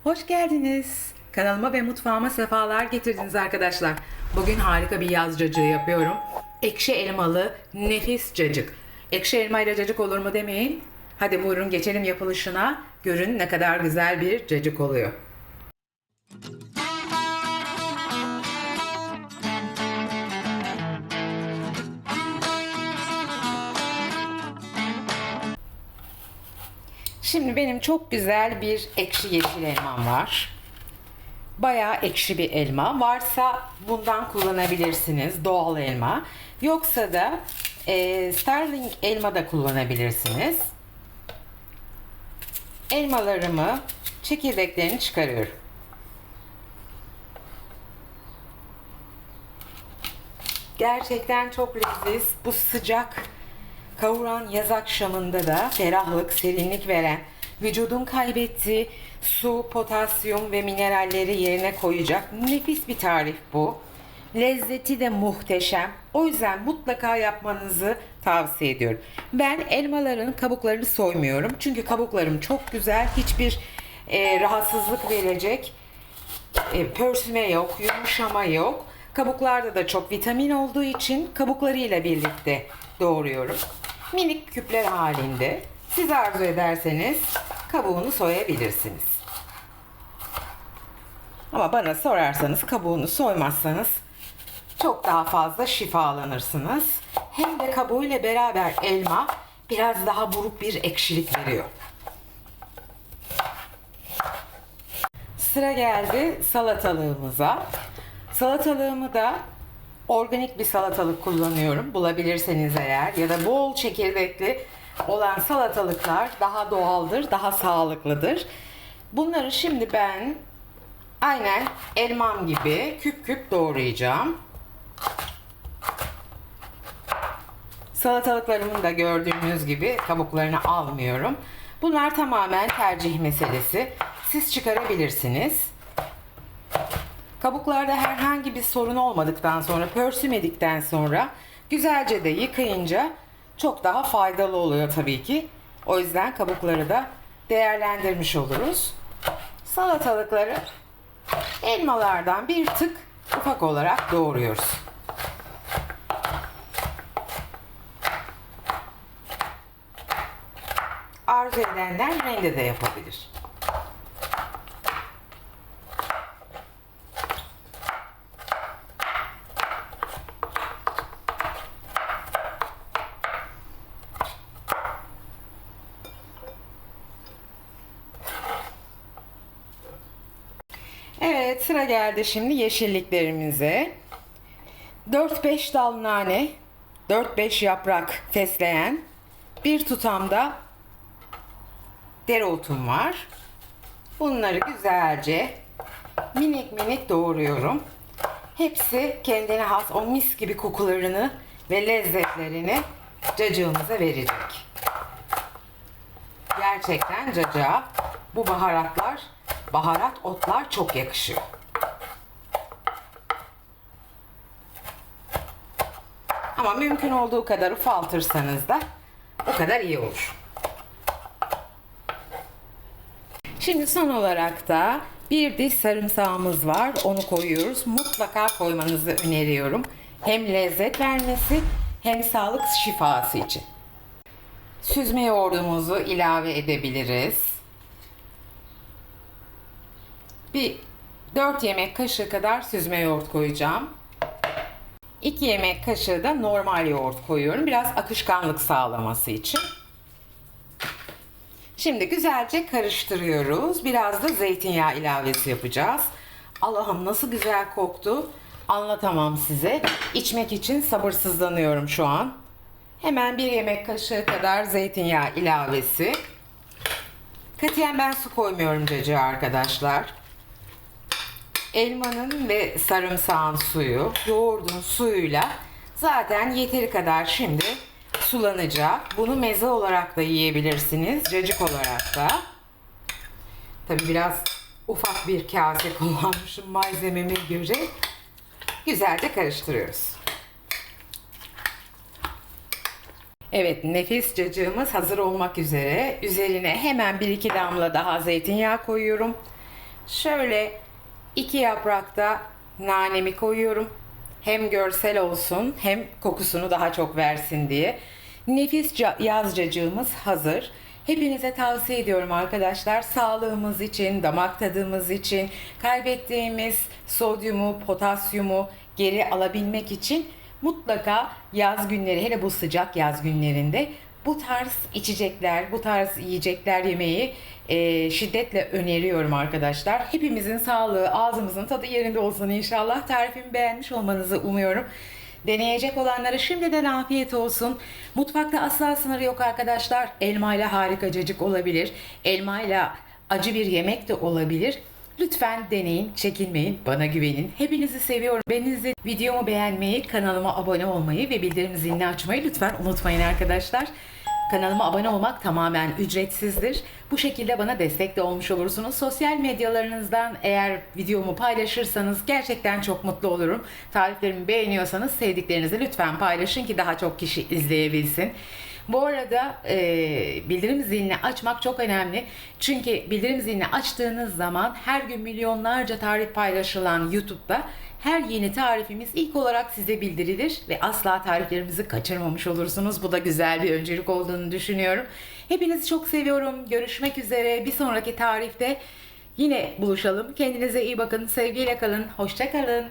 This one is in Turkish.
Hoş geldiniz. Kanalıma ve mutfağıma sefalar getirdiniz arkadaşlar. Bugün harika bir yaz cacığı yapıyorum. Ekşi elmalı nefis cacık. Ekşi elmayla cacık olur mu demeyin. Hadi buyurun geçelim yapılışına. Görün ne kadar güzel bir cacık oluyor. Şimdi benim çok güzel bir ekşi yeşil elmam var. Bayağı ekşi bir elma. Varsa bundan kullanabilirsiniz. Doğal elma. Yoksa da Sterling elma da kullanabilirsiniz. Elmalarımı çekirdeklerini çıkarıyorum. Gerçekten çok leziz. Bu sıcak kavuran yaz akşamında da ferahlık, serinlik veren, vücudun kaybettiği su, potasyum ve mineralleri yerine koyacak nefis bir tarif bu. Lezzeti de muhteşem. O yüzden mutlaka yapmanızı tavsiye ediyorum. Ben elmaların kabuklarını soymuyorum. Çünkü kabuklarım çok güzel. Hiçbir rahatsızlık verecek pörsüme yok, yumuşama yok. Kabuklarda da çok vitamin olduğu için kabuklarıyla birlikte doğruyorum. Minik küpler halinde. Siz arzu ederseniz kabuğunu soyabilirsiniz. Ama bana sorarsanız kabuğunu soymazsanız çok daha fazla şifalanırsınız. Hem de kabuğuyla beraber elma biraz daha buruk bir ekşilik veriyor. Sıra geldi salatalığımıza. Salatalığımı da organik bir salatalık kullanıyorum. Bulabilirseniz eğer ya da bol çekirdekli olan salatalıklar daha doğaldır, daha sağlıklıdır. Bunları şimdi ben aynen elmam gibi küp küp doğrayacağım. Salatalıklarımın da gördüğünüz gibi kabuklarını almıyorum. Bunlar tamamen tercih meselesi. Siz çıkarabilirsiniz. Kabuklarda herhangi bir sorun olmadıktan sonra, pörsümedikten sonra güzelce de yıkayınca çok daha faydalı oluyor tabii ki. O yüzden kabukları da değerlendirmiş oluruz. Salatalıkları elmalardan bir tık ufak olarak doğruyoruz. Arzu edenler rende de yapabilir. Evet, sıra geldi şimdi yeşilliklerimize. 4-5 dal nane, 4-5 yaprak fesleğen, bir tutam da dereotum var. Bunları güzelce minik minik doğruyorum. Hepsi kendine has o mis gibi kokularını ve lezzetlerini cacığımıza verecek. Gerçekten cacığa bu baharat otlar çok yakışıyor. Ama mümkün olduğu kadar ufaltırsanız da o kadar iyi olur. Şimdi son olarak da bir diş sarımsağımız var. Onu koyuyoruz. Mutlaka koymanızı öneriyorum. Hem lezzet vermesi hem sağlık şifası için. Süzme yoğurdumuzu ilave edebiliriz. Bir 4 yemek kaşığı kadar süzme yoğurt koyacağım. 2 yemek kaşığı da normal yoğurt koyuyorum. Biraz akışkanlık sağlaması için. Şimdi güzelce karıştırıyoruz. Biraz da zeytinyağı ilavesi yapacağız. Allah'ım nasıl güzel koktu. Anlatamam size. İçmek için sabırsızlanıyorum şu an. Hemen 1 yemek kaşığı kadar zeytinyağı ilavesi. Katiyen ben su koymuyorum cacığa arkadaşlar. Elmanın ve sarımsağın suyu, yoğurdun suyuyla zaten yeteri kadar şimdi sulanacak. Bunu meze olarak da yiyebilirsiniz, cacık olarak da. Tabii biraz ufak bir kase kullanmışım malzememe göre. Güzelce karıştırıyoruz. Evet, nefis cacığımız hazır olmak üzere. Üzerine hemen 1-2 damla daha zeytinyağı koyuyorum. Şöyle 2 yaprakta nanemi koyuyorum. Hem görsel olsun hem kokusunu daha çok versin diye. Nefis yaz cacığımız hazır. Hepinize tavsiye ediyorum arkadaşlar. Sağlığımız için, damak tadımız için, kaybettiğimiz sodyumu, potasyumu geri alabilmek için mutlaka yaz günleri, hele bu sıcak yaz günlerinde bu tarz içecekler, bu tarz yiyecekler yemeyi şiddetle öneriyorum arkadaşlar. Hepimizin sağlığı, ağzımızın tadı yerinde olsun inşallah. Tarifimi beğenmiş olmanızı umuyorum. Deneyecek olanlara şimdiden afiyet olsun. Mutfakta asla sınırı yok arkadaşlar. Elmayla harika cacık olabilir. Elmayla acı bir yemek de olabilir. Lütfen deneyin, çekinmeyin, bana güvenin. Hepinizi seviyorum. Beni videomu beğenmeyi, kanalıma abone olmayı ve bildirim zilini açmayı lütfen unutmayın arkadaşlar. Kanalıma abone olmak tamamen ücretsizdir. Bu şekilde bana destek de olmuş olursunuz. Sosyal medyalarınızdan eğer videomu paylaşırsanız gerçekten çok mutlu olurum. Tariflerimi beğeniyorsanız sevdiklerinizle lütfen paylaşın ki daha çok kişi izleyebilsin. Bu arada bildirim zilini açmak çok önemli. Çünkü bildirim zilini açtığınız zaman her gün milyonlarca tarif paylaşılan YouTube'da her yeni tarifimiz ilk olarak size bildirilir ve asla tariflerimizi kaçırmamış olursunuz. Bu da güzel bir öncelik olduğunu düşünüyorum. Hepinizi çok seviyorum. Görüşmek üzere. Bir sonraki tarifte yine buluşalım. Kendinize iyi bakın. Sevgiyle kalın. Hoşça kalın.